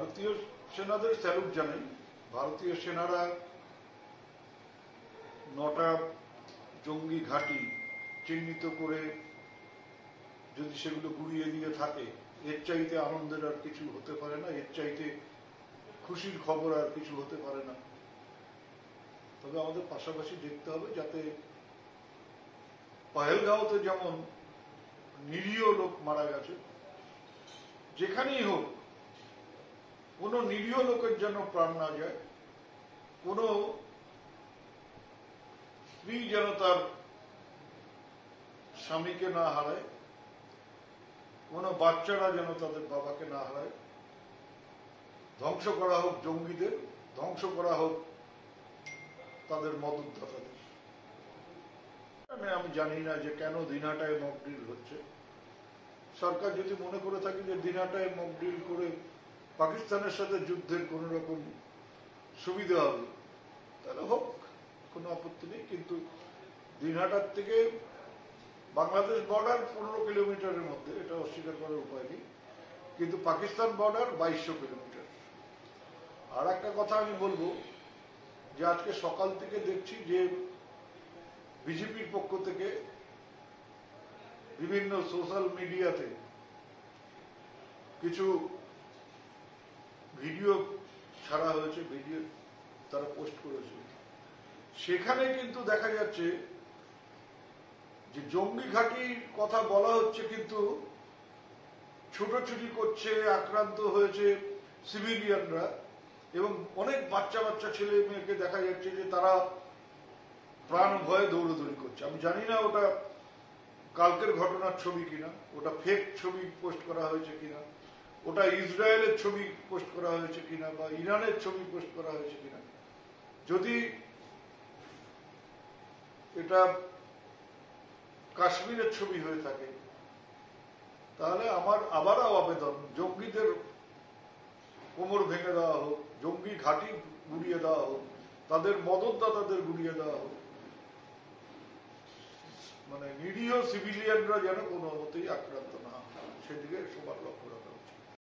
ভারতীয় সেনাদের স্যালুট জানাই। ভারতীয় সেনারা 9টা জঙ্গি ঘাঁটি চিহ্নিত করে যদি সেগুলো গুড়িয়ে দিয়ে থাকে, এর চাইতে আনন্দের আর কিছু হতে পারে না, এর চাইতে খুশির খবর আর কিছু হতে পারে না। তবে আমাদের পাশাপাশি দেখতে হবে যাতে পহেলগাঁওতে যেমন নিরীহ লোক মারা গেছে, যেখানেই হোক কোনো নিরীহ লোকের যেন প্রাণ না যায়, কোনো স্ত্রী যেন তার স্বামীকে না হারায়, কোনো বাচ্চারা যেন তাদের বাবাকে না হারায়। ধ্বংস করা হোক জঙ্গিদের, ধ্বংস করা হোক তাদের মদতদাতাদের। আমি জানি না যে কেন দিনহাটায় মক ড্রিল হচ্ছে। সরকার যদি মনে করে থাকে যে দিনহাটায় মক ড্রিল করে পাকিস্তানের সাথে যুদ্ধের কোন রকম সুবিধা হবে, তাহলে হোক, কোনো আপত্তি নেই। কিন্তু দিনহাটার থেকে বাংলাদেশ বর্ডার 15 কিলোমিটারের মধ্যে, এটা অস্বীকার করার উপায় নেই, কিন্তু পাকিস্তান বর্ডার 2200 কিলোমিটার। আর একটা কথা আমি বলবো যে আজকে সকাল থেকে দেখছি যে বিজেপির পক্ষ থেকে বিভিন্ন সোশ্যাল মিডিয়াতে কিছু ভিডিও ছাড়া হয়েছে, ভিডিও তারা পোস্ট করেছে। সেখানে কিন্তু দেখা যাচ্ছে যে জঙ্গি ঘাঁটির কথা বলা হচ্ছে, কিন্তু ছুটোছুটি করছে, আক্রান্ত হয়েছে সিভিলিয়ানরা, এবং অনেক বাচ্চা বাচ্চা ছেলে মেয়েকে দেখা যাচ্ছে যে তারা প্রাণ ভয়ে দৌড়দৌড়ি করছে। আমি জানি না ওটা কালকের ঘটনার ছবি কিনা, ওটা ফেক ছবি পোস্ট করা হয়েছে কিনা, ওটা ইসরায়েলের ছবি পোস্ট করা হয়েছে কিনা, বা ইরানের ছবি পোস্ট করা হয়েছে কিনা। যদি এটা কাশ্মীরের ছবি হয়ে থাকে, তাহলে আমার আবারও আবেদন, জঙ্গিদের কোমর ভেঙে দেওয়া হোক, জঙ্গি ঘাঁটি গুড়িয়ে দেওয়া হোক, তাদের মদতদাতাদের গুড়িয়ে দেওয়া হোক, মানে নিরীহ সিভিলিয়ানরা যেন কোনো মতেই আক্রান্ত না হয়, সেদিকে সবার লক্ষ্য রাখা।